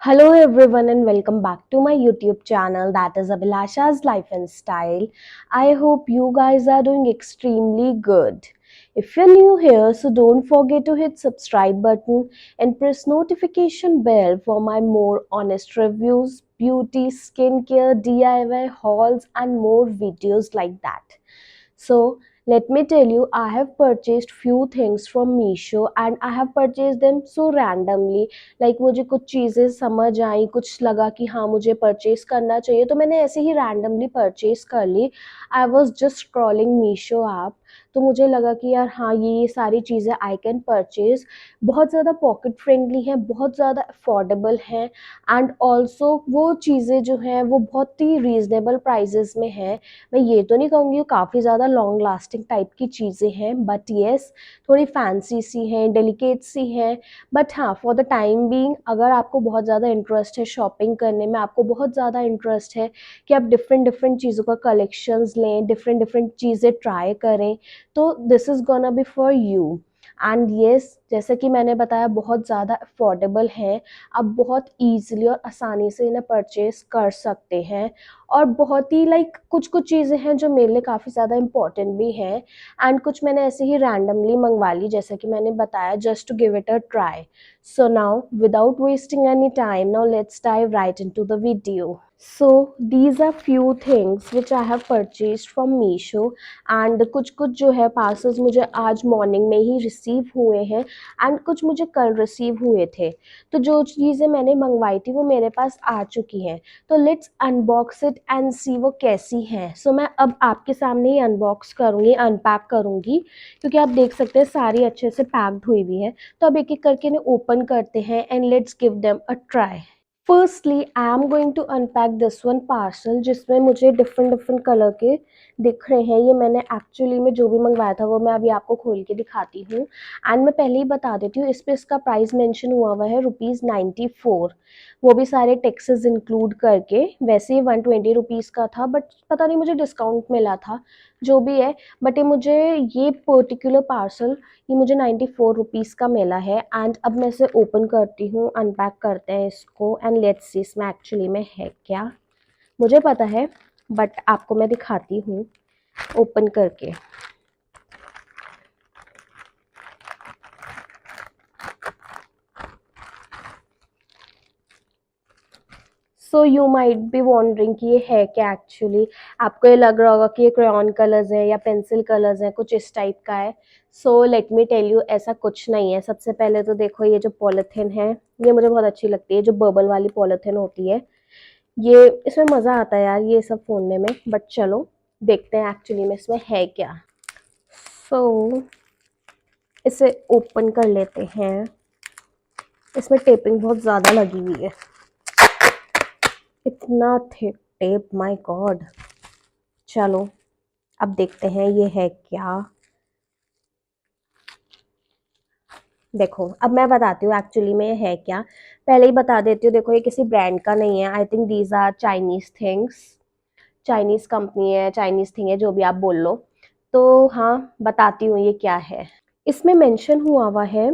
Hello everyone and welcome back to my YouTube channel, that is Abhilasha's Life and Style. I hope you guys are doing extremely good. If you're new here, so don't forget to hit subscribe button and press notification bell for my more honest reviews, beauty, skincare, DIY hauls and more videos like that. So let me tell you, I have purchased few things from Meesho and I have purchased them so randomly. Like मुझे कुछ चीज़ें समझ आई, कुछ लगा कि हाँ मुझे purchase करना चाहिए, तो मैंने ऐसे ही रैंडमली परचेज कर ली. I was just scrolling Meesho app, तो मुझे लगा कि यार हाँ ये सारी चीज़ें आई कैन परचेज. बहुत ज़्यादा पॉकेट फ्रेंडली हैं, बहुत ज़्यादा अफोर्डेबल हैं एंड ऑल्सो वो चीज़ें जो हैं वो बहुत ही रीज़नेबल प्राइजेस में हैं. मैं ये तो नहीं कहूँगी काफ़ी ज़्यादा लॉन्ग लास्टिंग टाइप की चीज़ें हैं, बट येस थोड़ी फैंसी सी हैं, डेलिकेट सी हैं. बट हाँ, फॉर द टाइम बीइंग अगर आपको बहुत ज़्यादा इंटरेस्ट है शॉपिंग करने में, आपको बहुत ज़्यादा इंटरेस्ट है कि आप डिफरेंट डिफरेंट चीज़ों का कलेक्शंस लें, डिफरेंट डिफरेंट चीज़ें ट्राई करें, तो this is gonna be for you. And yes, जैसे कि मैंने बताया बहुत ज़्यादा अफोर्डेबल हैं, आप बहुत ईजिली और आसानी से इन्हें परचेज कर सकते हैं. और बहुत ही लाइक कुछ कुछ चीज़ें हैं जो मेरे लिए काफ़ी ज़्यादा इम्पॉर्टेंट भी हैं एंड कुछ मैंने ऐसे ही रैंडमली मंगवा ली, जैसा कि मैंने बताया, just to give it a try. So now, without wasting any time, now let's dive right into the video. So these are few things which I have purchased from Meesho and कुछ कुछ जो है parcels मुझे आज morning में ही receive हुए हैं and कुछ मुझे कल रिसीव हुए थे. तो जो चीज़ें मैंने मंगवाई थी वो मेरे पास आ चुकी हैं. तो लेट्स अनबॉक्स इट एंड सी वो कैसी हैं. सो मैं अब आपके सामने ही अनबॉक्स करूँगी, अनपैक करूँगी, क्योंकि आप देख सकते हैं सारी अच्छे से पैक्ड हुई हुई है. तो अब एक एक करके इन्हें ओपन करते हैं and let's give them a try. Firstly I am going to unpack this one parcel, जिसमें मुझे डिफरेंट डिफरेंट कलर के दिख रहे हैं. ये मैंने एक्चुअली में जो भी मंगवाया था वो मैं अभी आपको खोल के दिखाती हूँ. एंड मैं पहले ही बता देती हूँ, इस पर इसका प्राइस मेंशन हुआ हुआ है ₹94, वो भी सारे टैक्सेस इंक्लूड करके. वैसे ही 120 का था, बट पता नहीं मुझे डिस्काउंट मिला था, जो भी है. बट ये पर्टिकुलर पार्सल ये मुझे ₹94 का मिला है. एंड अब मैं इसे ओपन करती हूँ, अनपैक करते हैं इसको एंड लेट्स सी इसमें एक्चुअली में है क्या. मुझे पता है बट आपको मैं दिखाती हूँ ओपन करके. So you might be wondering कि ये है क्या एक्चुअली. आपको ये लग रहा होगा कि ये क्रेयॉन कलर्स हैं या पेंसिल कलर्स हैं, कुछ इस टाइप का है. So let me tell you, ऐसा कुछ नहीं है. सबसे पहले तो देखो, ये जो पॉलीथिन है ये मुझे बहुत अच्छी लगती है, जो बबल वाली पॉलीथिन होती है. ये इसमें मज़ा आता है यार ये सब फोड़ने में. बट चलो देखते हैं एक्चुअली में इसमें है क्या. सो इसे ओपन कर लेते हैं. इसमें टेपिंग बहुत ज़्यादा लगी हुई है, इतना थिक टेप, माय गॉड. चलो अब देखते हैं ये है क्या. देखो अब मैं बताती हूँ एक्चुअली में ये है क्या. पहले ही बता देती हूँ, देखो ये किसी ब्रांड का नहीं है. I think these are Chinese things, Chinese company है, चाइनीज थिंग है, जो भी आप बोल लो. तो हाँ, बताती हूँ ये क्या है. इसमें मेंशन हुआ हुआ है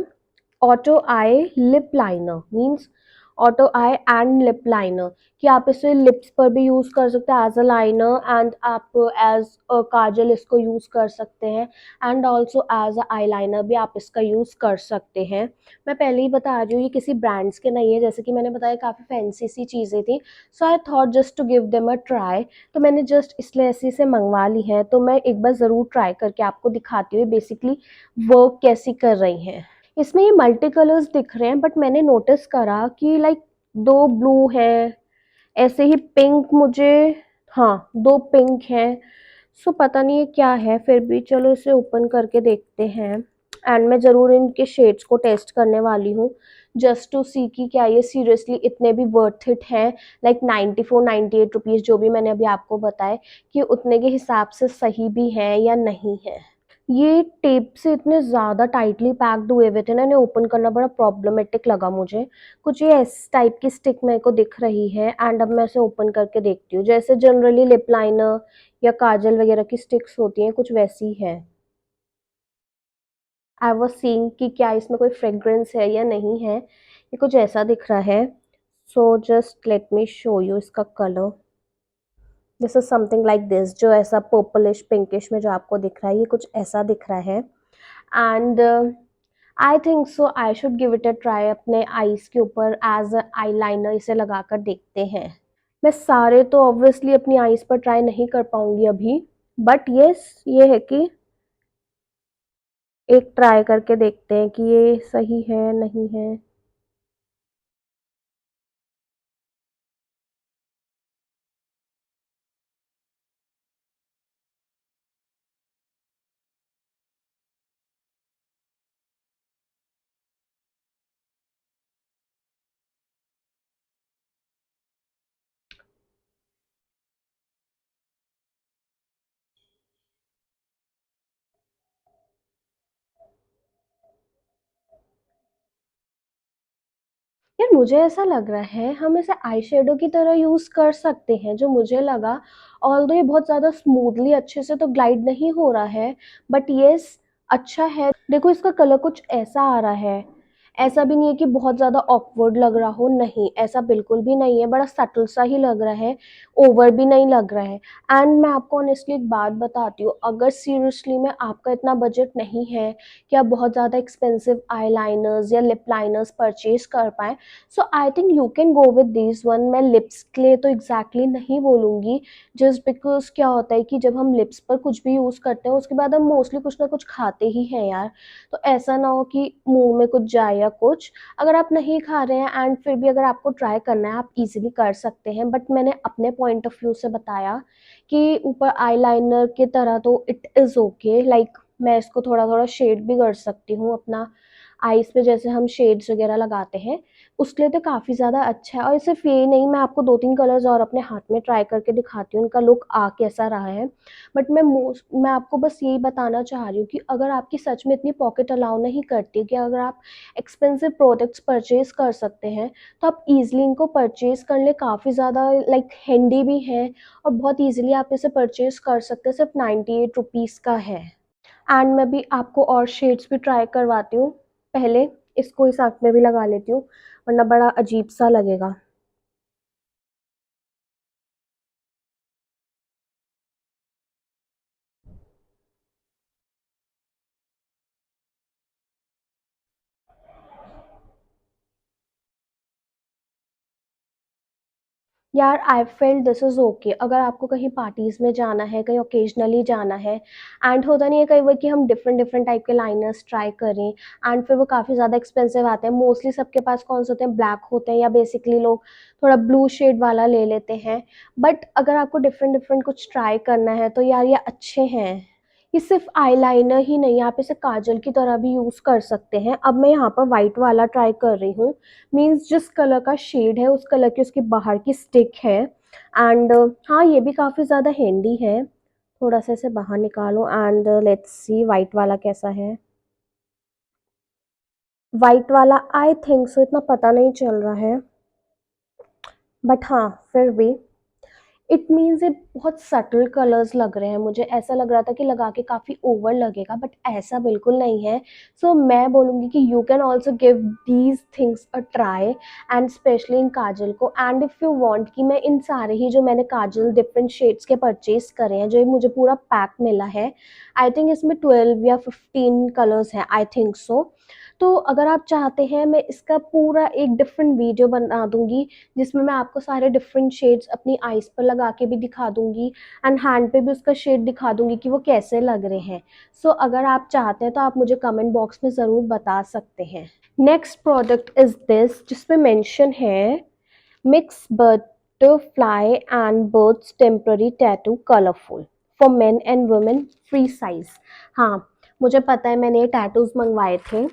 auto I lip liner, means auto I and lip liner, कि आप इसे लिप्स पर भी यूज़ कर सकते हैं एज अ लाइनर एंड आप एज अ काजल इसको यूज़ कर सकते हैं and also as a eyeliner भी आप इसका यूज़ कर सकते हैं. मैं पहले ही बता रही हूँ ये किसी ब्रांड्स के नहीं है, जैसे कि मैंने बताया काफ़ी फैंसी सी चीज़ें थी. So I thought just to give them a try. तो मैंने जस्ट इसलिए ऐसे से मंगवा ली है, तो मैं एक बार ज़रूर ट्राई करके आपको दिखाती हूँ बेसिकली वर्क कैसी कर रही हैं. इसमें ये मल्टी कलर्स दिख रहे हैं, बट मैंने नोटिस करा कि लाइक दो ब्लू है, ऐसे ही पिंक मुझे, हाँ दो पिंक हैं. सो पता नहीं ये क्या है, फिर भी चलो इसे ओपन करके देखते हैं. एंड मैं ज़रूर इनके शेड्स को टेस्ट करने वाली हूँ, जस्ट टू सी कि क्या ये सीरियसली इतने भी वर्थ इट हैं. लाइक 94-98 रुपीज़ जो भी मैंने अभी आपको बताए, कि उतने के हिसाब से सही भी हैं या नहीं है. ये टेप से इतने ज़्यादा टाइटली पैक्ड हुए हुए थे ना, इन्हें ओपन करना बड़ा प्रॉब्लमेटिक लगा मुझे. कुछ ये इस टाइप की स्टिक मेरे को दिख रही है एंड अब मैं इसे ओपन करके देखती हूँ. जैसे जनरली लिप लाइनर या काजल वगैरह की स्टिक्स होती हैं, कुछ वैसी है. आई वाज सीइंग कि क्या इसमें कोई फ्रेग्रेंस है या नहीं है, ये कुछ ऐसा दिख रहा है. So just let me show you इसका colour. This is something like this, जो ऐसा पर्पलिश पिंकिश में जो आपको दिख रहा है, ये कुछ ऐसा दिख रहा है। And I think so I should give it a try अपने आईज के ऊपर एज अ आई लाइनर, इसे लगाकर देखते हैं। मैं सारे तो ऑब्वियसली अपनी आईज पर ट्राई नहीं कर पाऊंगी अभी, बट यस ये है कि एक ट्राई करके देखते हैं कि ये सही है नहीं है। यार मुझे ऐसा लग रहा है हम इसे आई शेडो की तरह यूज कर सकते हैं, जो मुझे लगा। ऑल्दो ये बहुत ज्यादा स्मूथली अच्छे से तो ग्लाइड नहीं हो रहा है, बट यस अच्छा है। देखो इसका कलर कुछ ऐसा आ रहा है, ऐसा भी नहीं है कि बहुत ज्यादा ऑकवर्ड लग रहा हो, नहीं ऐसा बिल्कुल भी नहीं है, बड़ा सटल सा ही लग रहा है, ओवर भी नहीं लग रहा है। एंड मैं आपको ऑनेस्टली एक बात बताती हूँ, अगर सीरियसली में आपका इतना बजट नहीं है कि आप बहुत ज़्यादा एक्सपेंसिव आई लाइनर्स या लिप लाइनर्स परचेज कर पाएँ, so I think you can go with this one. मैं लिप्स के लिए तो एग्जैक्टली नहीं बोलूँगी, जस्ट बिकॉज क्या होता है कि जब हम लिप्स पर कुछ भी यूज़ करते हैं उसके बाद हम मोस्टली कुछ ना कुछ खाते ही हैं यार, तो ऐसा ना हो कि मुंह में कुछ जाए या कुछ। अगर आप नहीं खा रहे हैं एंड फिर भी अगर आपको ट्राई करना है, आप इजीली कर सकते हैं, बट मैंने अपने पॉइंट ऑफ व्यू से बताया कि ऊपर आईलाइनर की तरह तो इट इज़ ओके, लाइक मैं इसको थोड़ा थोड़ा शेड भी कर सकती हूँ अपना आईज पे, जैसे हम शेड्स वगैरह लगाते हैं उसके लिए तो काफ़ी ज़्यादा अच्छा है। और सिर्फ ये नहीं, मैं आपको दो तीन कलर्स और अपने हाथ में ट्राई करके दिखाती हूँ, उनका लुक आ कैसा रहा है। बट मैं आपको बस यही बताना चाह रही हूँ कि अगर आपकी सच में इतनी पॉकेट अलाउ नहीं करती कि अगर आप एक्सपेंसिव प्रोडक्ट्स परचेज कर सकते हैं, तो आप इजीली इनको परचेज कर ले, काफ़ी ज़्यादा लाइक हैंडी भी है और बहुत इजीली आप इसे परचेज कर सकते हैं, सिर्फ 98 रुपीज़ का है। एंड मैं भी आपको और शेड्स भी ट्राई करवाती हूँ, पहले इसको इस आँख में भी लगा लेती हूँ, वरना बड़ा अजीब सा लगेगा। यार I felt this is okay, अगर आपको कहीं पार्टीज़ में जाना है, कहीं ओकेजनली जाना है, एंड होता नहीं है कई बार कि हम डिफरेंट डिफरेंट टाइप के लाइनर्स ट्राई करें एंड फिर वो काफ़ी ज़्यादा एक्सपेंसिव आते हैं। मोस्टली सबके पास कौन से होते हैं, ब्लैक होते हैं, या बेसिकली लोग थोड़ा ब्लू शेड वाला ले लेते हैं। बट अगर आपको डिफरेंट डिफरेंट कुछ ट्राई करना है तो यार ये अच्छे हैं। ये सिर्फ आईलाइनर ही नहीं, आप इसे काजल की तरह भी यूज़ कर सकते हैं। अब मैं यहाँ पर वाइट वाला ट्राई कर रही हूँ, मीन्स जिस कलर का शेड है उस कलर की उसकी बाहर की स्टिक है। एंड हाँ ये भी काफ़ी ज़्यादा हैंडी है। थोड़ा सा इसे बाहर निकालो एंड लेट्स सी वाइट वाला कैसा है। वाइट वाला आई थिंक सो इतना पता नहीं चल रहा है, बट हाँ फिर भी इट मीन्स ये बहुत सटल कलर्स लग रहे हैं, मुझे ऐसा लग रहा था कि लगा के काफ़ी ओवर लगेगा, बट ऐसा बिल्कुल नहीं है। सो मैं बोलूँगी कि you can also give these things a try, and specially in kajal को। एंड इफ़ यू वांट कि मैं इन सारे ही जो मैंने काजल डिफरेंट शेड्स के परचेज करे हैं, जो ये मुझे पूरा पैक मिला है, आई थिंक इसमें 12 या 15 कलर्स हैं, आई थिंक सो। तो अगर आप चाहते हैं मैं इसका पूरा एक डिफरेंट वीडियो बना दूंगी, जिसमें मैं आपको सारे डिफरेंट शेड्स अपनी आईज पर लगा के भी दिखा दूंगी एंड हैंड पे भी उसका शेड दिखा दूंगी कि वो कैसे लग रहे हैं। सो अगर आप चाहते हैं तो आप मुझे कमेंट बॉक्स में ज़रूर बता सकते हैं। नेक्स्ट प्रोडक्ट इज़ दिस, जिसमें मेंशन है mix butterfly and birds temporary tattoo colourful for main and women free size. हाँ मुझे पता है, मैंने ये टैटूज मंगवाए थे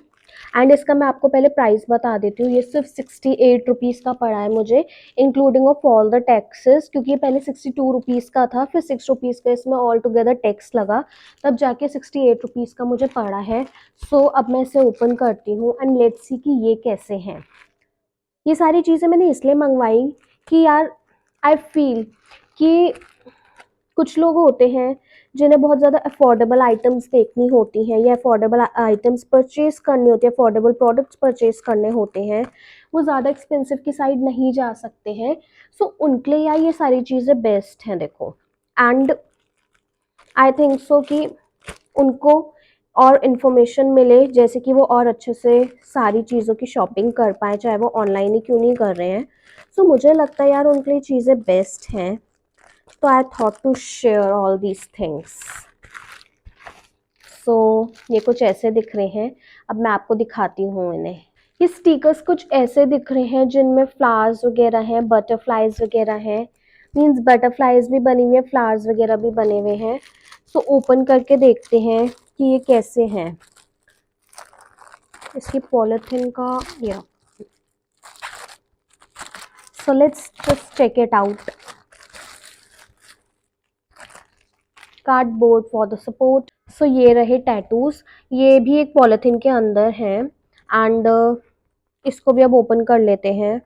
एंड इसका मैं आपको पहले प्राइस बता देती हूँ। ये सिर्फ 68 रुपीज़ का पड़ा है मुझे, including of all the taxes, क्योंकि ये पहले 62 रुपीज़ का था, फिर 6 रुपीज़ का इसमें ऑल टुगेदर टैक्स लगा, तब जाके 68 रुपीज़ का मुझे पड़ा है। सो अब मैं इसे ओपन करती हूँ एंड लेट्स सी कि ये कैसे हैं। ये सारी चीज़ें मैंने इसलिए मंगवाई कि यार आई फील कि कुछ लोग होते हैं जिन्हें बहुत ज़्यादा अफोर्डेबल आइटम्स देखनी होती हैं या अफोर्डेबल आइटम्स परचेज करनी होती है, अफोर्डेबल प्रोडक्ट्स परचेज करने होते हैं, वो ज़्यादा एक्सपेंसिव की साइड नहीं जा सकते हैं। सो उनके लिए यार ये सारी चीज़ें बेस्ट हैं देखो। एंड आई थिंक सो कि उनको और इन्फॉर्मेशन मिले, जैसे कि वो और अच्छे से सारी चीज़ों की शॉपिंग कर पाएँ, चाहे वो ऑनलाइन ही क्यों नहीं कर रहे हैं। सो मुझे लगता है यार उनके लिए चीज़ें बेस्ट हैं। तो I thought to share all these things. So ये कुछ ऐसे दिख रहे हैं। अब मैं आपको दिखाती हूँ इन्हें। ये स्टिकर्स कुछ ऐसे दिख रहे हैं जिनमें फ्लावर्स वगैरह हैं, बटरफ्लाइज वगैरह हैं। मीन्स बटरफ्लाइज भी बनी हुई है, फ्लावर्स वगैरह भी बने हुए हैं। सो ओपन करके देखते हैं कि ये कैसे हैं। इसकी पॉलिथीन का या so let's just check it out. Cardboard for the support. So ये रहे टैटूज, ये भी एक पॉलिथीन के अंदर हैं। एंड इसको भी अब ओपन कर लेते हैं।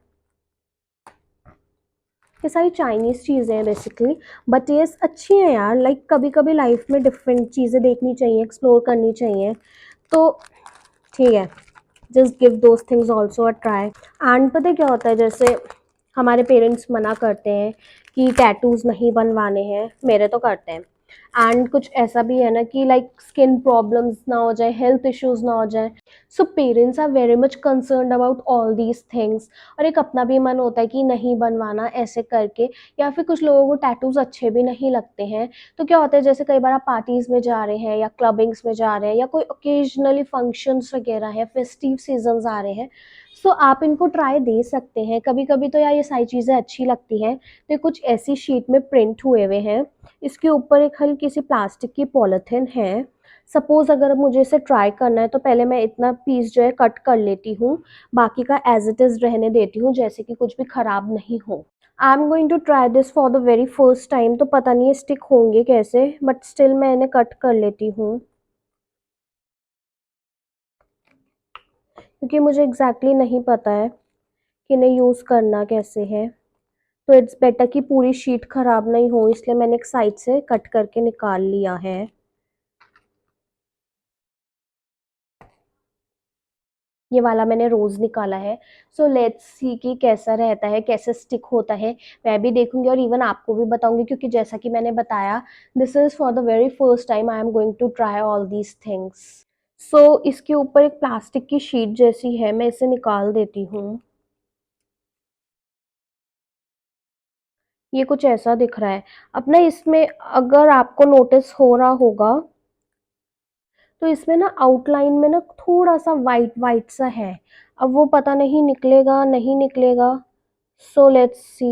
ये सारी चाइनीज़ चीज़ें हैं बेसिकली, बट ये अच्छी हैं यार। लाइक कभी कभी लाइफ में डिफरेंट चीज़ें देखनी चाहिए, एक्सप्लोर करनी चाहिए। तो ठीक है, just give those things also a try. And पता है क्या होता है, जैसे हमारे पेरेंट्स मना करते हैं कि टैटूज़ नहीं बनवाने हैं, मेरे तो करते हैं। एंड कुछ ऐसा भी है ना कि लाइक स्किन प्रॉब्लम्स ना हो जाए, हेल्थ इश्यूज ना हो जाए। So parents are very much concerned about all these things. और एक अपना भी मन होता है कि नहीं बनवाना ऐसे करके। या फिर कुछ लोगों को टैटूज अच्छे भी नहीं लगते हैं। तो क्या होता है, जैसे कई बार आप पार्टीज में जा रहे हैं या क्लबिंग्स में जा रहे हैं या कोई ओकेजनली फंक्शंस वगैरह है, फेस्टिव सीजन्स आ रहे हैं, सो आप इनको ट्राई दे सकते हैं। कभी कभी तो यार ये सारी चीज़ें अच्छी लगती हैं। तो ये कुछ ऐसी शीट में प्रिंट हुए हुए हैं। इसके ऊपर एक हल्की सी प्लास्टिक की पॉलिथीन है। सपोज अगर मुझे इसे ट्राई करना है तो पहले मैं इतना पीस जो है कट कर लेती हूँ, बाकी का एज इट इज़ रहने देती हूँ, जैसे कि कुछ भी ख़राब नहीं हो। I am going to try this for the very first time, तो पता नहीं ये स्टिक होंगे कैसे, बट स्टिल मैं इन्हें कट कर लेती हूँ क्योंकि मुझे एग्जैक्टली नहीं पता है कि इन्हें यूज़ करना कैसे है। तो इट्स बेटर कि पूरी शीट ख़राब नहीं हो, इसलिए मैंने एक साइड से कट करके निकाल लिया है। ये वाला मैंने रोज़ निकाला है। सो लेट्स सी कि कैसा रहता है, कैसे स्टिक होता है। मैं भी देखूंगी और इवन आपको भी बताऊंगी, क्योंकि जैसा कि मैंने बताया, this is for the very first time I am going to try all these things. So इसके ऊपर एक प्लास्टिक की शीट जैसी है, मैं इसे निकाल देती हूँ। ये कुछ ऐसा दिख रहा है। अब ना इसमें अगर आपको नोटिस हो रहा होगा तो इसमें ना आउटलाइन में ना थोड़ा सा वाइट वाइट सा है। अब वो पता नहीं निकलेगा नहीं निकलेगा। So let's see.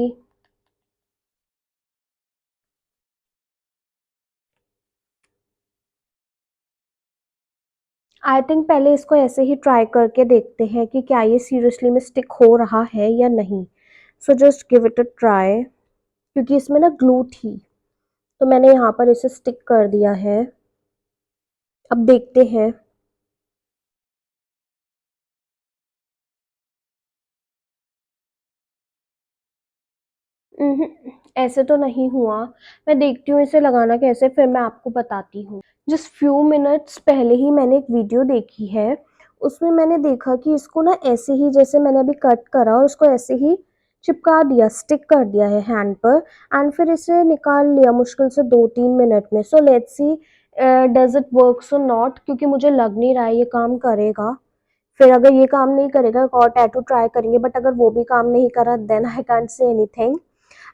I think पहले इसको ऐसे ही ट्राई करके देखते हैं कि क्या ये सीरियसली में स्टिक हो रहा है या नहीं। So just give it a try. क्योंकि इसमें ना ग्लू थी, तो मैंने यहाँ पर इसे स्टिक कर दिया है। अब देखते हैं। उहुँ, ऐसे तो नहीं हुआ। मैं देखती हूँ इसे लगाना कैसे, फिर मैं आपको बताती हूँ। जस्ट फ्यू मिनट्स पहले ही मैंने एक वीडियो देखी है। उसमें मैंने देखा कि इसको ना ऐसे ही, जैसे मैंने अभी कट करा और उसको ऐसे ही चिपका दिया, स्टिक कर दिया है हैंड पर। एंड फिर इसे निकाल लिया मुश्किल से 2-3 मिनट में। So let's see does it works और नॉट, क्योंकि मुझे लग नहीं रहा है ये काम करेगा। फिर अगर ये काम नहीं करेगा एक और टैटू ट्राई करेंगे, बट अगर वो भी काम नहीं करा then I can't say anything.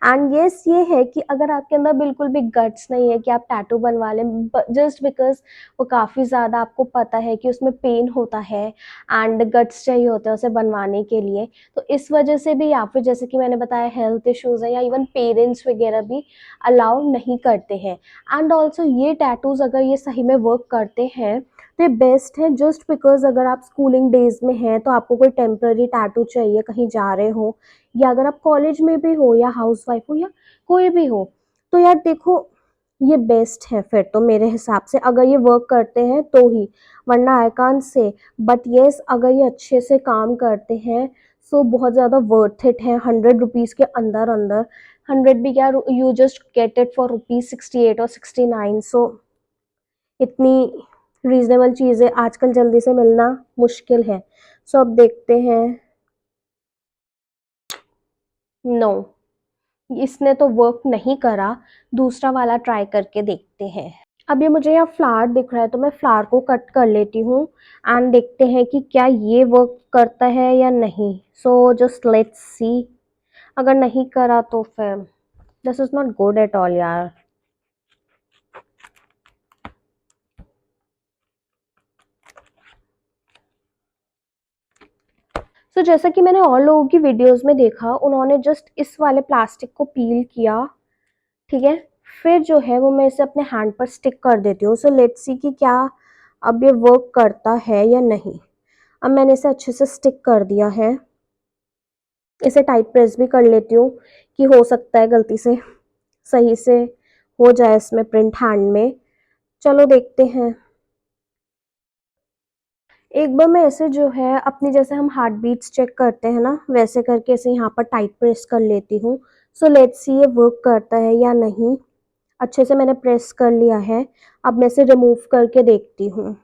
And yes ये है कि अगर आपके अंदर बिल्कुल भी गट्स नहीं है कि आप टैटू बनवा लें, जस्ट बिकॉज वो काफ़ी ज़्यादा आपको पता है कि उसमें पेन होता है एंड गट्स चाहिए होते हैं उसे बनवाने के लिए, तो इस वजह से भी, या फिर जैसे कि मैंने बताया हेल्थ इश्यूज़ है, या इवन पेरेंट्स वगैरह भी अलाउ नहीं करते हैं। एंड ऑल्सो ये टैटूज़ अगर ये सही में वर्क करते हैं तो ये बेस्ट है। जस्ट बिकॉज अगर आप स्कूलिंग डेज में हैं तो आपको कोई टेम्पररी टैटू चाहिए, कहीं जा रहे हो, या अगर आप कॉलेज में भी हो या हाउसवाइफ हो या कोई भी हो, तो यार देखो ये बेस्ट है। फिर तो मेरे हिसाब से अगर ये वर्क करते हैं तो ही, वरना आई कांट से। बट येस अगर ये अच्छे से काम करते हैं सो बहुत ज़्यादा वर्थ इट है। 100 रुपीज़ के अंदर अंदर 100 भी क्या, you just get it for ₹68 और 69। सो इतनी रीजनेबल चीज़ें आजकल जल्दी से मिलना मुश्किल है। सो अब देखते हैं। नो, इसने तो वर्क नहीं करा। दूसरा वाला ट्राई करके देखते हैं। अब ये मुझे यहाँ फ्लावर दिख रहा है तो मैं फ्लावर को कट कर लेती हूँ एंड देखते हैं कि क्या ये वर्क करता है या नहीं। So just let's see. अगर नहीं करा तो फिर this is not good at all यार। सो जैसा कि मैंने और लोगों की वीडियोस में देखा, उन्होंने जस्ट इस वाले प्लास्टिक को पील किया, ठीक है, फिर जो है वो मैं इसे अपने हैंड पर स्टिक कर देती हूँ। सो लेट्स सी कि क्या अब ये वर्क करता है या नहीं। अब मैंने इसे अच्छे से स्टिक कर दिया है। इसे टाइट प्रेस भी कर लेती हूँ कि हो सकता है गलती से सही से हो जाए इसमें प्रिंट हैंड में। चलो देखते हैं। एक बार मैं ऐसे जो है अपनी, जैसे हम हार्ट बीट्स चेक करते हैं ना, वैसे करके इसे यहाँ पर टाइट प्रेस कर लेती हूँ। सो लेट्स सी ये वर्क करता है या नहीं। अच्छे से मैंने प्रेस कर लिया है। अब मैं इसे रिमूव करके देखती हूँ।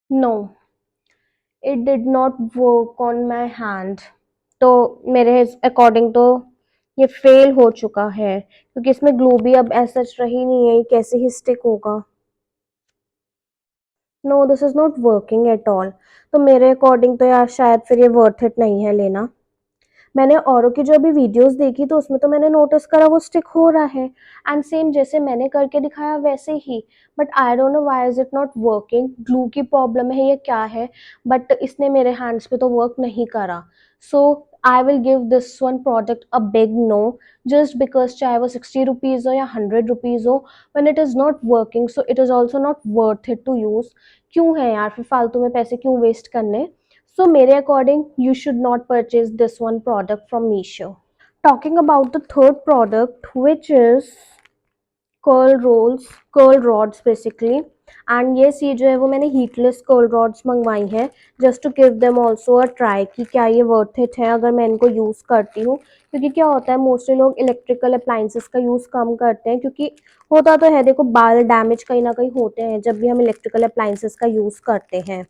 No, it did not work on my hand. तो मेरे अकॉर्डिंग तो ये फेल हो चुका है, क्योंकि इसमें ग्लू भी अब ऐसा रही नहीं है, ये कैसे ही स्टिक होगा। No, this is not working at all. तो मेरे अकॉर्डिंग तो यार शायद फिर ये वर्थ इट नहीं है लेना। मैंने औरों की जो अभी वीडियोस देखी तो उसमें तो मैंने नोटिस करा वो स्टिक हो रहा है, एंड सेम जैसे मैंने करके दिखाया वैसे ही। But I don't know why is it not working, glue की प्रॉब्लम है या क्या है, बट इसने मेरे हैंड्स पे तो वर्क नहीं करा। So I will give this one product a big no, just because चाहे वो ₹60 हो या ₹100 हो, when it is not working so it is also not worth it to use। क्यों है यार फिर फालतू में पैसे क्यों वेस्ट करने। So मेरे according you should not purchase this one product from Meesho। Talking about the third product, which is curl rolls, curl rods basically. And ये सी जो है वो मैंने हीटलेस कर्ल रॉड्स मंगवाई हैं, just to give them also a try कि क्या ये वर्थ इट है अगर मैं इनको यूज़ करती हूँ। क्योंकि क्या होता है, मोस्टली लोग इलेक्ट्रिकल अप्लाइंसेस का यूज़ कम करते हैं, क्योंकि होता तो है, देखो बाल डैमेज कहीं ना कहीं होते हैं जब भी हम इलेक्ट्रिकल अप्लाइंसेस का यूज़ करते हैं।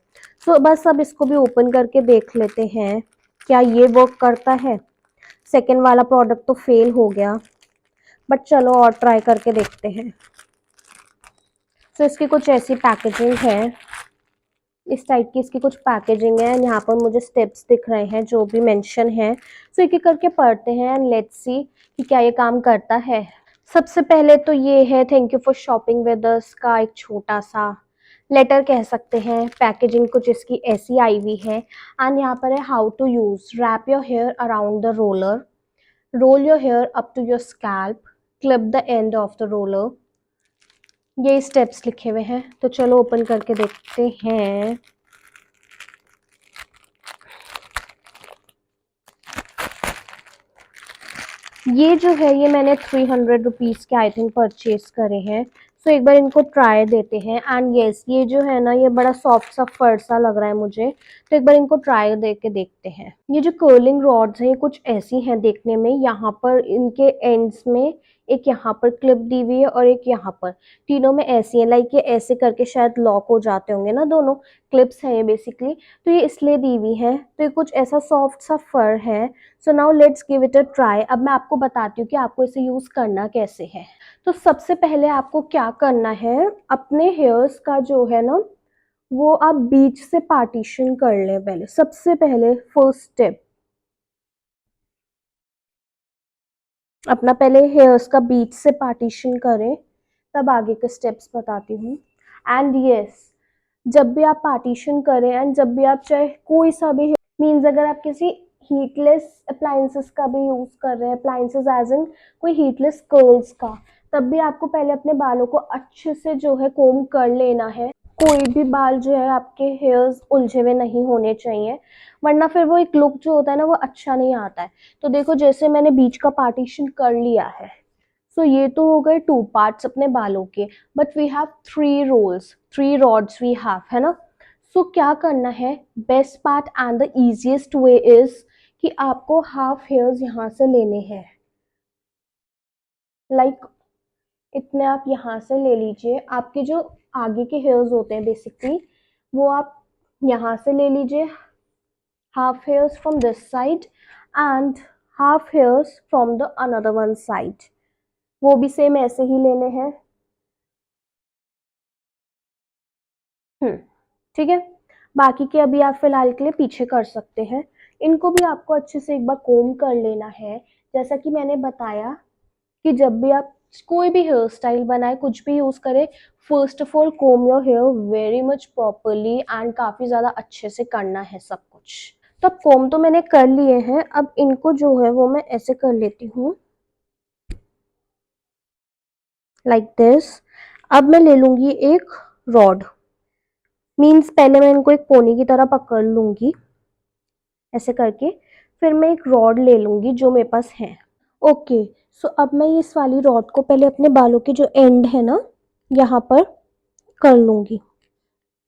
सो बस अब इसको भी ओपन करके देख लेते हैं क्या ये वर्क करता है। सेकेंड वाला प्रोडक्ट तो फेल हो गया, बट चलो और ट्राई करके देखते हैं। तो इसकी कुछ ऐसी पैकेजिंग है, इस टाइप की इसकी कुछ पैकेजिंग है। यहाँ पर मुझे स्टेप्स दिख रहे हैं जो भी मेंशन है। सो एक एक करके पढ़ते हैं एंड लेट्स सी कि क्या ये काम करता है। सबसे पहले तो ये है thank you for shopping with us का एक छोटा सा लेटर कह सकते हैं। पैकेजिंग कुछ इसकी ऐसी आई हुई है एंड यहाँ पर है how to use, wrap your hair around the roller, roll your hair up to your scalp, clip the end of the roller. ये स्टेप्स लिखे हुए हैं, तो चलो ओपन करके देखते हैं। ये जो है ये मैंने ₹300 के आई थिंक परचेज करे हैं। सो एक बार इनको ट्राई देते हैं। एंड यस, ये जो है ना ये बड़ा सॉफ्ट सा फर सा लग रहा है मुझे, तो एक बार इनको ट्राई दे के देखते हैं। ये जो कर्लिंग रॉड्स हैं ये कुछ ऐसी हैं देखने में। यहाँ पर इनके एंड्स में एक यहाँ पर क्लिप दी हुई है और एक यहाँ पर, तीनों में ऐसी है, लाइक ये ऐसे करके शायद लॉक हो जाते होंगे ना, दोनों क्लिप्स हैं ये बेसिकली। तो ये इसलिए दी हुई है, तो ये कुछ ऐसा सॉफ्ट सा फर है। So now let's give it a try. अब मैं आपको बताती हूँ कि आपको इसे यूज़ करना कैसे है। तो सबसे पहले आपको क्या करना है, अपने हेयर्स का जो है ना वो आप बीच से पार्टीशन कर लें। पहले सबसे पहले फर्स्ट स्टेप, अपना पहले हेयर्स का बीच से पार्टीशन करें, तब आगे के स्टेप्स बताती हूँ। एंड यस, जब भी आप पार्टीशन करें एंड जब भी आप चाहे कोई सा भी मीन्स, अगर आप किसी हीटलेस अप्लाइंसेस का भी यूज़ कर रहे हैं, अप्लाइंसेस एज इन कोई हीटलेस कर्ल्स का, तब भी आपको पहले अपने बालों को अच्छे से जो है कोम कर लेना है। कोई भी बाल जो है आपके हेयर्स उलझे हुए नहीं होने चाहिए, वरना फिर वो एक लुक जो होता है ना वो अच्छा नहीं आता है। तो देखो जैसे मैंने बीच का पार्टीशन कर लिया है, सो ये तो हो गए 2 पार्ट्स अपने बालों के, but we have 3 rolls, 3 rods we have, है ना। सो क्या करना है, best part and the easiest way is कि आपको हाफ हेयर्स यहाँ से लेने हैं, लाइक इतने आप यहाँ से ले लीजिए। आपके जो आगे के हेयर्स होते हैं बेसिकली, वो आप यहाँ से ले लीजिए, half hairs from this side and half hairs from the another one side, वो भी सेम ऐसे ही लेने हैं। ठीक है। बाकी के अभी आप फिलहाल के लिए पीछे कर सकते हैं। इनको भी आपको अच्छे से एक बार कोम कर लेना है। जैसा कि मैंने बताया कि जब भी आप कोई भी हेयर स्टाइल बनाए, कुछ भी यूज करें, first of all comb your hair very much properly and काफी ज्यादा अच्छे से करना है सब कुछ। तो अब कोम तो मैंने कर लिए हैं, अब इनको जो है वो मैं ऐसे कर लेती हूँ, लाइक दिस। अब मैं ले लूंगी एक रॉड, मीन्स पहले मैं इनको एक पोनी की तरह पकड़ लूंगी ऐसे करके, फिर मैं एक रॉड ले लूंगी जो मेरे पास है। ओके, सो अब मैं इस वाली रॉड को पहले अपने बालों के जो एंड है ना, यहाँ पर कर लूंगी।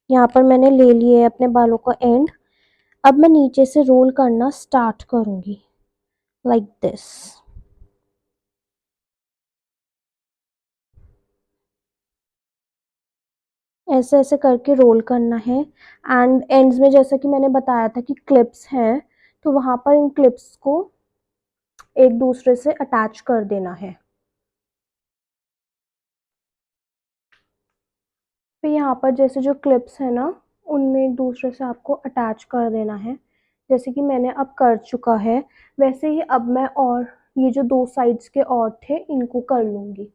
यहाँ पर मैंने ले लिए है अपने बालों का एंड। अब मैं नीचे से रोल करना स्टार्ट करूंगी, लाइक दिस। ऐसे ऐसे करके रोल करना है एंड एंड्स में जैसा कि मैंने बताया था कि क्लिप्स हैं, तो वहां पर इन क्लिप्स को एक दूसरे से अटैच कर देना है। फिर यहाँ पर जैसे जो क्लिप्स है ना, उनमें एक दूसरे से आपको अटैच कर देना है, जैसे कि मैंने अब कर चुका है। वैसे ही अब मैं और ये जो 2 साइड्स के और थे इनको कर लूंगी।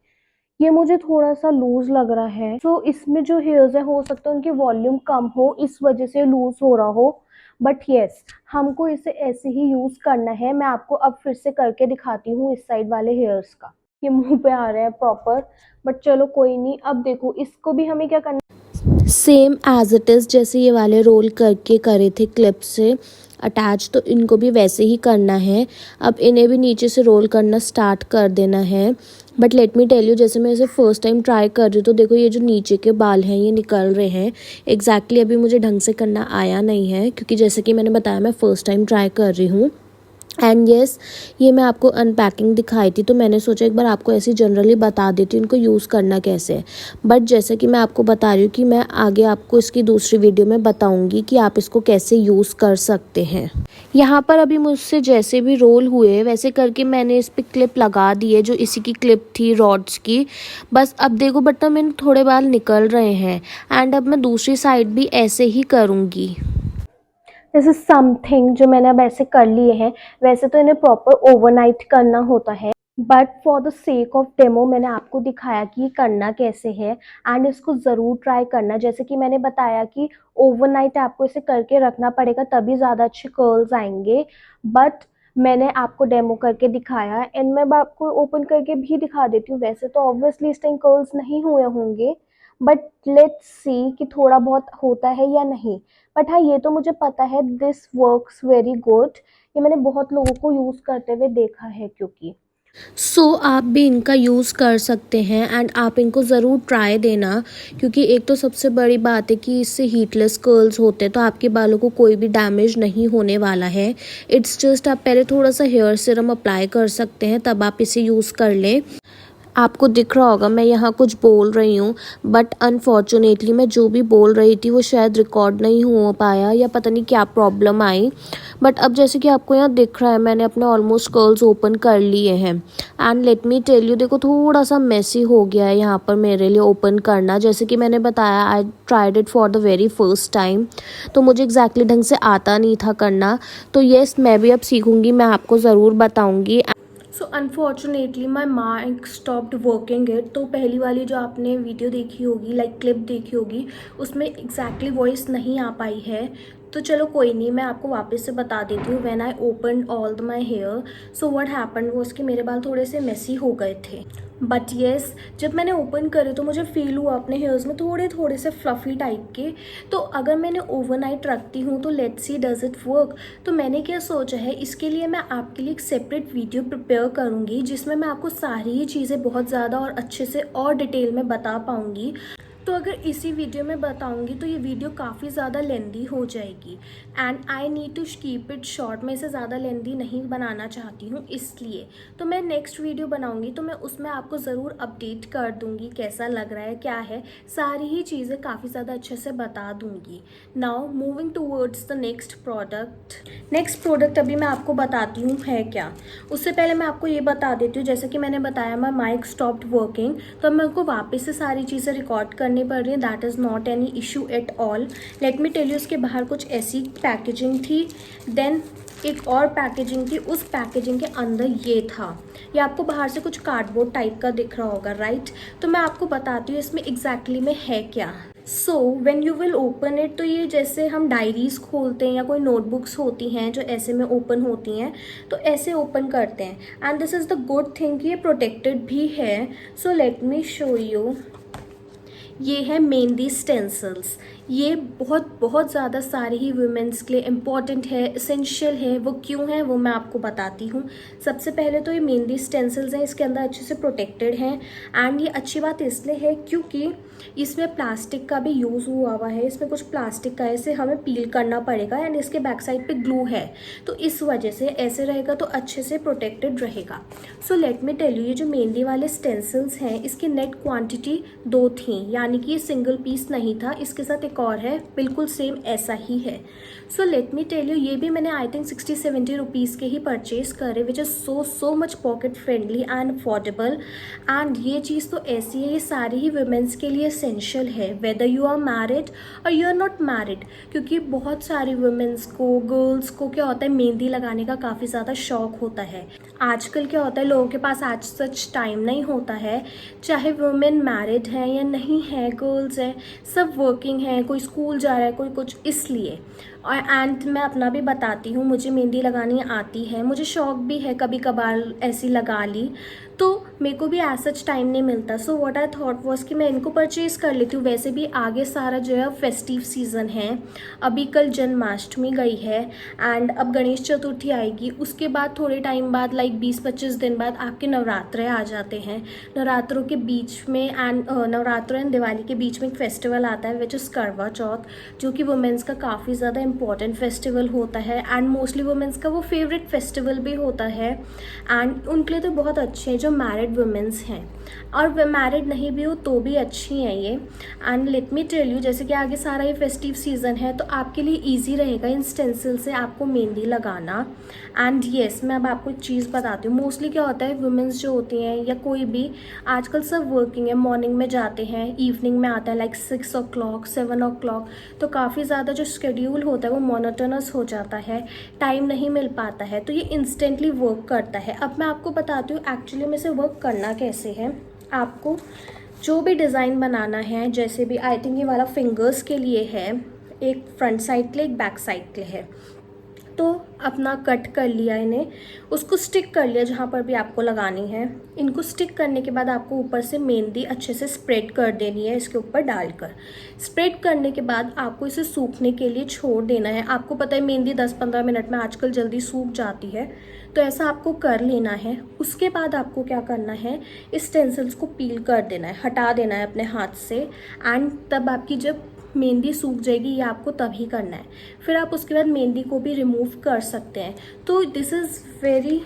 ये मुझे थोड़ा सा लूज लग रहा है, तो इसमें जो हेयर्स है हो सकता है उनकी वॉल्यूम कम हो, इस वजह से लूज हो रहा हो, बट यस हमको इसे ऐसे ही यूज करना है। मैं आपको अब फिर से करके दिखाती हूँ इस साइड वाले हेयर्स का। ये मुंह पे आ रहे हैं प्रॉपर, बट चलो कोई नहीं। अब देखो इसको भी हमें क्या करना, सेम एज इट इज़ जैसे ये वाले रोल करके करे थे क्लिप से अटैच, तो इनको भी वैसे ही करना है। अब इन्हें भी नीचे से रोल करना स्टार्ट कर देना है। But let me tell you, जैसे मैं इसे फर्स्ट टाइम ट्राई कर रही हूँ तो देखो ये जो नीचे के बाल हैं ये निकल रहे हैं। एग्जैक्टली अभी मुझे ढंग से करना आया नहीं है, क्योंकि जैसे कि मैंने बताया मैं फ़र्स्ट टाइम ट्राई कर रही हूँ। एंड येस, ये मैं आपको अनपैकिंग दिखाई थी, तो मैंने सोचा एक बार आपको ऐसे जनरली बता देती हूँ इनको यूज़ करना कैसे है। बट जैसे कि मैं आपको बता रही हूँ कि मैं आगे आपको इसकी दूसरी वीडियो में बताऊँगी कि आप इसको कैसे यूज़ कर सकते हैं। यहाँ पर अभी मुझसे जैसे भी रोल हुए वैसे करके मैंने इस पर क्लिप लगा दी है, जो इसी की क्लिप थी रॉड्स की। बस अब देखो बट मैंने थोड़े बाल निकल रहे हैं, एंड अब मैं दूसरी साइड भी ऐसे ही करूँगी। दिस इज समथिंग जो मैंने अब ऐसे कर लिए हैं। वैसे तो इन्हें प्रॉपर ओवरनाइट करना होता है, but for the sake of demo मैंने आपको दिखाया कि ये करना कैसे है, एंड इसको ज़रूर ट्राई करना। जैसे कि मैंने बताया कि ओवरनाइट आपको इसे करके रखना पड़ेगा, तभी ज़्यादा अच्छे कर्ल्स आएंगे। बट मैंने आपको डेमो करके दिखाया एंड मैं अब आपको ओपन करके भी दिखा देती हूँ। वैसे तो ऑब्वियसली इस टाइम कर्ल्स नहीं हुए होंगे, बट लेट्स सी कि थोड़ा बहुत होता है या नहीं। बट हाँ, ये तो मुझे पता है दिस वर्क्स वेरी गुड। ये मैंने बहुत लोगों को यूज़ करते हुए देखा है, क्योंकि आप भी इनका यूज़ कर सकते हैं एंड आप इनको ज़रूर ट्राई देना। क्योंकि एक तो सबसे बड़ी बात है कि इससे हीटलेस कर्ल्स होते हैं, तो आपके बालों को कोई भी डैमेज नहीं होने वाला है। इट्स जस्ट आप पहले थोड़ा सा हेयर सीरम अप्लाई कर सकते हैं, तब आप इसे यूज़ कर लें। आपको दिख रहा होगा मैं यहाँ कुछ बोल रही हूँ, बट अनफॉर्चुनेटली मैं जो भी बोल रही थी वो शायद रिकॉर्ड नहीं हो पाया, या पता नहीं क्या प्रॉब्लम आई। बट अब जैसे कि आपको यहाँ दिख रहा है मैंने अपने ऑलमोस्ट कर्ल्स ओपन कर लिए हैं। And let me tell you, देखो थोड़ा सा मेसी हो गया है यहाँ पर मेरे लिए ओपन करना। जैसे कि मैंने बताया I tried it for the very first time, तो मुझे एग्जैक्टली ढंग से आता नहीं था करना। तो येस, मैं भी अब सीखूँगी, मैं आपको ज़रूर बताऊँगी। So unfortunately my mic stopped working it. तो पहली वाली जो आपने वीडियो देखी होगी, लाइक क्लिप देखी होगी, उसमें एग्जैक्टली वॉइस नहीं आ पाई है। तो चलो कोई नहीं, मैं आपको वापस से बता देती हूँ। When I open all my hair, so what happened was कि मेरे बाल थोड़े से मेसी हो गए थे। बट येस, जब मैंने ओपन करे तो मुझे फील हुआ अपने हेयर्स में थोड़े थोड़े से फ्लफ़ी टाइप के। तो अगर मैंने ओवरनाइट रखती हूँ तो let's see does it work. तो मैंने क्या सोचा है, इसके लिए मैं आपके लिए एक सेपरेट वीडियो प्रिपेयर करूँगी जिसमें मैं आपको सारी ही चीज़ें बहुत ज़्यादा और अच्छे से और डिटेल में बता पाऊँगी। तो अगर इसी वीडियो में बताऊंगी तो ये वीडियो काफ़ी ज़्यादा लेंदी हो जाएगी and I need to keep it short. मैं इसे ज़्यादा लेंदी नहीं बनाना चाहती हूँ, इसलिए तो मैं नेक्स्ट वीडियो बनाऊंगी तो मैं उसमें आपको ज़रूर अपडेट कर दूंगी कैसा लग रहा है, क्या है, सारी ही चीज़ें काफ़ी ज़्यादा अच्छे से बता दूंगी। Now moving towards the next product अभी मैं आपको बताती हूँ है क्या। उससे पहले मैं आपको ये बता देती हूँ, जैसे कि मैंने बताया माई माइक स्टॉप्ड वर्किंग, तो अब मेरे को वापस से सारी चीज़ें रिकॉर्ड करनी पड़ रही है। That is not any issue at all. Let me tell you, उसके बाहर कुछ ऐसी पैकेजिंग थी, देन एक और पैकेजिंग थी, उस पैकेजिंग के अंदर ये था। ये आपको बाहर से कुछ कार्डबोर्ड टाइप का दिख रहा होगा, राइट। तो मैं आपको बताती हूँ इसमें एग्जैक्टली में है क्या। So when you will open it, तो ये जैसे हम डायरीज खोलते हैं या कोई नोटबुक्स होती हैं जो ऐसे में ओपन होती हैं, तो ऐसे ओपन करते हैं। And this is the good thing कि ये प्रोटेक्टेड भी है। So let me show you. ये है मेहंदी स्टेंसिल्स। ये बहुत बहुत ज़्यादा सारे ही वुमेंस के लिए इम्पॉर्टेंट है, इसेंशियल है। वो क्यों है वो मैं आपको बताती हूँ। सबसे पहले तो ये मेहंदी स्टेंसिल्स हैं, इसके अंदर अच्छे से प्रोटेक्टेड हैं। एंड ये अच्छी बात इसलिए है क्योंकि इसमें प्लास्टिक का भी यूज़ हुआ है। इसमें कुछ प्लास्टिक का ऐसे हमें पील करना पड़ेगा एंड इसके बैक साइड पे ग्लू है, तो इस वजह से ऐसे रहेगा तो अच्छे से प्रोटेक्टेड रहेगा। So let me tell you, ये जो मेहंदी वाले स्टेंसिल्स हैं इसकी नेट क्वांटिटी 2 थी, यानी कि ये सिंगल पीस नहीं था। इसके साथ एक और है बिल्कुल सेम ऐसा ही है। So let me tell you, ये भी मैंने आई थिंक 60-70 रुपीज़ के ही परचेज करे, which is so much pocket friendly and affordable. And ये चीज़ तो ऐसी है, ये सारी ही वुमेंस के लिए एसेंशियल है, वेदर यू आर मैरिड और यू आर नॉट मैरिड। क्योंकि बहुत सारी वुमेंस को, गर्ल्स को क्या होता है, मेहंदी लगाने का काफ़ी ज़्यादा शौक होता है। आजकल क्या होता है, लोगों के पास आज सच टाइम नहीं होता है, चाहे वुमेन मैरिड हैं या नहीं है, गर्ल्स हैं, सब वर्किंग हैं, कोई स्कूल जा रहा है, कोई कुछ, इसलिए। और एंड मैं अपना भी बताती हूँ, मुझे मेहंदी लगानी आती है, मुझे शौक भी है, कभी कभार ऐसी लगा ली, तो मेरे को भी एज सच टाइम नहीं मिलता। So what I thought was कि मैं इनको परचेज़ कर लेती हूँ। वैसे भी आगे सारा जो है फेस्टिव सीज़न है, अभी कल जन्माष्टमी गई है एंड अब गणेश चतुर्थी आएगी, उसके बाद थोड़े टाइम बाद लाइक 20-25 दिन बाद आपके नवरात्रे आ जाते हैं। नवरात्रों के बीच में एंड नवरात्रों एंड दिवाली के बीच में एक फेस्टिवल आता है विच इज़ करवा चौथ, जो कि वुमेंस का काफ़ी ज़्यादा इंपॉर्टेंट फेस्टिवल होता है एंड मोस्टली वुमेंस का वो फेवरेट फेस्टिवल भी होता है। एंड उनके लिए तो बहुत अच्छे हैं जो मैरिड वुमेंस हैं, और वे मैरिड नहीं भी हो तो भी अच्छी हैं ये। And let me tell you, जैसे कि आगे सारा ये फेस्टिव सीज़न है तो आपके लिए ईजी रहेगा इन स्टेंसिल से आपको मेहंदी लगाना। एंड येस, मैं अब आपको एक चीज़ बताती हूँ। मोस्टली क्या होता है, वुमेंस जो होती हैं या कोई भी, आजकल सब वर्किंग है, मॉर्निंग में जाते हैं, इवनिंग में आता है लाइक 6 o'clock 7 o'clock, तो काफ़ी ज़्यादा जो शेड्यूल होता है वो मोनोटोनस हो जाता है, टाइम नहीं मिल पाता है, तो ये इंस्टेंटली वर्क करता है। अब मैं आपको बताती हूँ एक्चुअली में से वर्क करना कैसे है। आपको जो भी डिज़ाइन बनाना है, जैसे भी आई थिंक ये वाला फिंगर्स के लिए है, एक फ्रंट साइड के लिए, एक बैक साइड के लिए है, तो अपना कट कर लिया इन्हें, उसको स्टिक कर लिया जहाँ पर भी आपको लगानी है। इनको स्टिक करने के बाद आपको ऊपर से मेहंदी अच्छे से स्प्रेड कर देनी है इसके ऊपर डालकर। स्प्रेड करने के बाद आपको इसे सूखने के लिए छोड़ देना है। आपको पता है मेहंदी 10-15 मिनट में आजकल जल्दी सूख जाती है, तो ऐसा आपको कर लेना है। उसके बाद आपको क्या करना है, इस स्टेंसिल्स को पील कर देना है, हटा देना है अपने हाथ से। एंड तब आपकी जब मेहंदी सूख जाएगी, ये आपको तभी करना है। फिर आप उसके बाद मेहंदी को भी रिमूव कर सकते हैं। तो दिस इज़ वेरी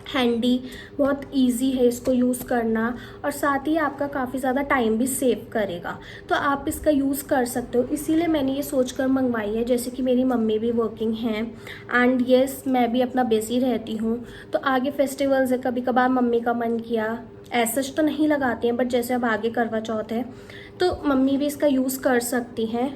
हैंडी, बहुत इजी है इसको यूज़ करना, और साथ ही आपका काफ़ी ज़्यादा टाइम भी सेव करेगा, तो आप इसका यूज़ कर सकते हो। इसीलिए मैंने ये सोचकर मंगवाई है। जैसे कि मेरी मम्मी भी वर्किंग हैं एंड येस, मैं भी अपना बिज़ी रहती हूँ, तो आगे फेस्टिवल्स है, कभी कभार मम्मी का मन किया, ऐसा तो नहीं लगाती हैं, बट जैसे अब आगे करवा चौथ है तो मम्मी भी इसका यूज़ कर सकती हैं।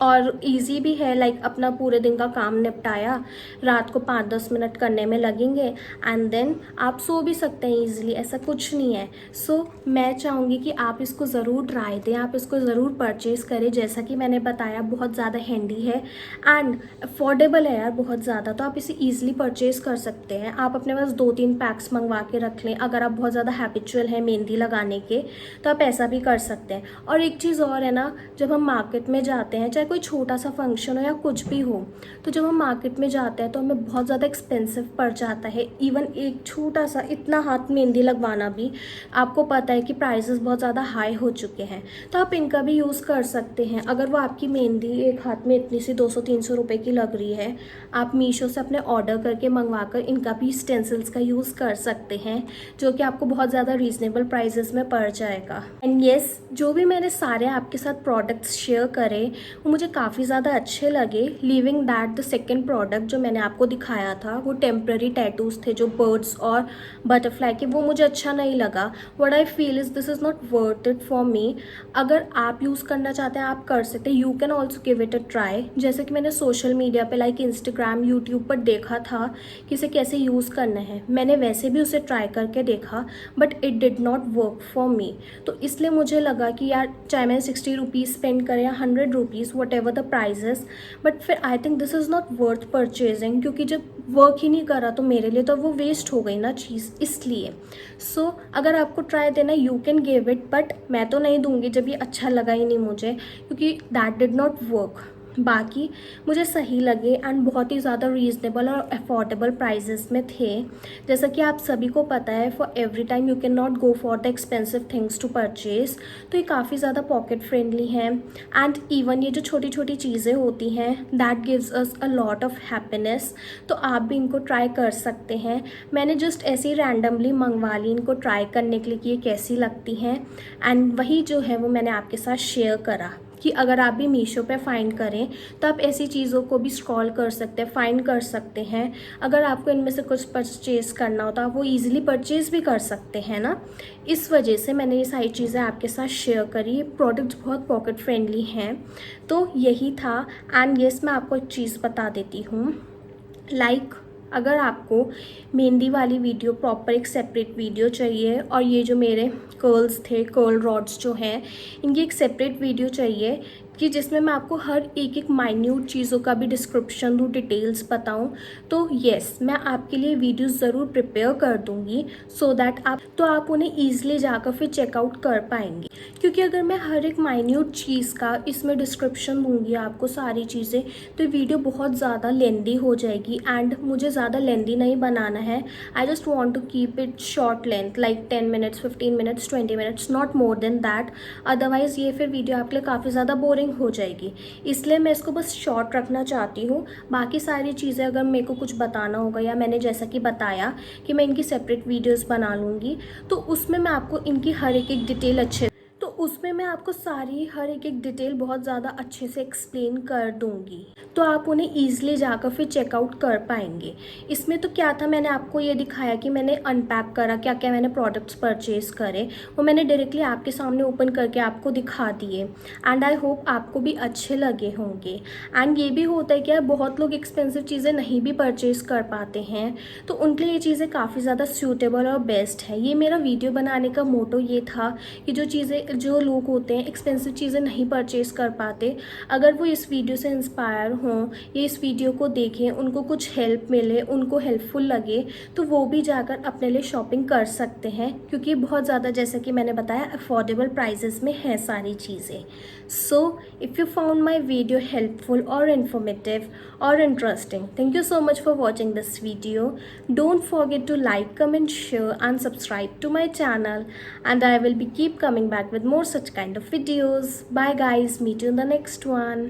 और इजी भी है, लाइक अपना पूरे दिन का काम निपटाया, रात को 5-10 मिनट करने में लगेंगे एंड देन आप सो भी सकते हैं ईजिली, ऐसा कुछ नहीं है। सो मैं चाहूँगी कि आप इसको ज़रूर ट्राई दें, आप इसको ज़रूर परचेज़ करें। जैसा कि मैंने बताया बहुत ज़्यादा हैंडी है एंड अफोर्डेबल है यार बहुत ज़्यादा, तो आप इसे ईजिली परचेज़ कर सकते हैं। आप अपने पास 2-3 पैक्स मंगवा के रख लें। अगर आप बहुत ज़्यादा हैबिचुअल हैं मेहंदी लगाने के तो आप ऐसा भी कर सकते हैं। और एक चीज़ और है ना, जब हम मार्केट में जाते हैं, चाहे कोई छोटा सा फंक्शन हो या कुछ भी हो, तो जब हम मार्केट में जाते हैं तो हमें बहुत ज़्यादा एक्सपेंसिव पड़ जाता है। इवन एक छोटा सा इतना हाथ मेहंदी लगवाना भी आपको पता है कि प्राइसेस बहुत ज़्यादा हाई हो चुके हैं, तो आप इनका भी यूज़ कर सकते हैं। अगर वो आपकी मेहंदी एक हाथ में इतनी सी 200-300 रुपये की लग रही है, आप मीशो से अपने ऑर्डर करके मंगवा कर इनका भी स्टेंसिल्स का यूज़ कर सकते हैं, जो कि आपको बहुत ज़्यादा रीजनेबल प्राइसेस में पड़ जाएगा। एंड येस, जो भी मैंने सारे आपके साथ प्रोडक्ट्स शेयर करे वो मुझे काफ़ी ज़्यादा अच्छे लगे। Living that the second product जो मैंने आपको दिखाया था, वो टेम्प्रेरी टैटूज़ थे जो बर्ड्स और बटरफ्लाई के, वो मुझे अच्छा नहीं लगा। What I feel is this is not worth it for me. अगर आप यूज़ करना चाहते हैं आप कर सकते हैं, you can also give it a try. जैसे कि मैंने सोशल मीडिया पे लाइक इंस्टाग्राम, यूट्यूब पर देखा था कि इसे कैसे यूज़ करना है, मैंने वैसे भी उसे ट्राई करके देखा but it did not work for me. तो इसलिए मुझे लगा कि यार चाहे मैं 60 रुपीज़ स्पेंड करें या 100 rupees, whatever the prices, but फिर I think this is not worth purchasing, क्योंकि जब वर्क ही नहीं करा तो मेरे लिए तो वो वेस्ट हो गई ना चीज़, इसलिए। सो अगर आपको ट्राई देना you can give it, but मैं तो नहीं दूंगी जब ये अच्छा लगा ही नहीं मुझे, क्योंकि दैट डिड नॉट वर्क। बाकी मुझे सही लगे एंड बहुत ही ज़्यादा रीज़नेबल और अफोर्डेबल प्राइजेस में थे। जैसा कि आप सभी को पता है, for every time you can not go for the expensive things to purchase, तो ये काफ़ी ज़्यादा पॉकेट फ्रेंडली हैं। एंड इवन ये जो छोटी छोटी चीज़ें होती हैं that gives us a lot of happiness, तो आप भी इनको ट्राई कर सकते हैं। मैंने जस्ट ऐसे ही रैंडमली मंगवा ली इनको ट्राई करने के लिए कि ये कैसी लगती हैं, एंड वही जो है वो मैंने आपके साथ शेयर करा कि अगर आप भी मीशो पे फाइंड करें तो आप ऐसी चीज़ों को भी स्क्रॉल कर सकते हैं, फाइंड कर सकते हैं। अगर आपको इनमें से कुछ परचेज़ करना हो तो आप वो ईजिली परचेज़ भी कर सकते हैं ना। इस वजह से मैंने ये सारी चीज़ें आपके साथ शेयर करी। ये प्रोडक्ट्स बहुत पॉकेट फ्रेंडली हैं, तो यही था। एंड येस, मैं आपको एक चीज़ बता देती हूँ, लाइक अगर आपको मेहंदी वाली वीडियो प्रॉपर एक सेपरेट वीडियो चाहिए और ये जो मेरे कर्ल्स थे, कर्ल रॉड्स जो हैं, इनकी एक सेपरेट वीडियो चाहिए कि जिसमें मैं आपको हर एक एक माइन्यूट चीज़ों का भी डिस्क्रिप्शन दूँ, डिटेल्स बताऊँ, तो येस मैं आपके लिए वीडियोस ज़रूर प्रिपेयर कर दूँगी, सो दैट आप उन्हें ईजिली जाकर फिर चेकआउट कर पाएंगे। क्योंकि अगर मैं हर एक माइन्यूट चीज़ का इसमें डिस्क्रिप्शन दूँगी आपको सारी चीज़ें, तो ये वीडियो बहुत ज़्यादा लेंदी हो जाएगी एंड मुझे ज़्यादा लेंदी नहीं बनाना है। I just want to keep it short length, like 10 minutes, 15 minutes, 20 minutes, not more than that. Otherwise ये फिर वीडियो आपके लिए काफ़ी ज़्यादा बोरिंग हो जाएगी, इसलिए मैं इसको बस शॉर्ट रखना चाहती हूँ। बाकी सारी चीज़ें अगर मेरे को कुछ बताना होगा या मैंने जैसा कि बताया कि मैं इनकी सेपरेट वीडियोस बना लूँगी, तो उसमें मैं आपको इनकी हर एक एक डिटेल उसमें मैं आपको सारी हर एक एक डिटेल बहुत ज़्यादा अच्छे से एक्सप्लेन कर दूँगी, तो आप उन्हें ईजिली जाकर फिर चेकआउट कर पाएंगे। इसमें तो क्या था, मैंने आपको ये दिखाया कि मैंने अनपैक करा, क्या क्या मैंने प्रोडक्ट्स परचेज़ करे, वो मैंने डायरेक्टली आपके सामने ओपन करके आपको दिखा दिए। एंड आई होप आपको भी अच्छे लगे होंगे। एंड ये भी होता है कि यार बहुत लोग एक्सपेंसिव चीज़ें नहीं भी परचेज़ कर पाते हैं, तो उनके लिए ये चीज़ें काफ़ी ज़्यादा सूटेबल और बेस्ट है। ये मेरा वीडियो बनाने का मोटो ये था कि जो लोग होते हैं एक्सपेंसिव चीज़ें नहीं परचेज़ कर पाते, अगर वो इस वीडियो से इंस्पायर हों या इस वीडियो को देखें, उनको कुछ हेल्प मिले, उनको हेल्पफुल लगे, तो वो भी जाकर अपने लिए शॉपिंग कर सकते हैं, क्योंकि बहुत ज़्यादा जैसे कि मैंने बताया अफोर्डेबल प्राइजेस में है सारी चीज़ें। So if you found my video helpful और इन्फॉर्मेटिव और interesting, thank you so much for watching this video. Don't forget to like, comment, share and subscribe to my channel, and I will be keep coming back with more such kind of videos. Bye guys, meet you in the next one.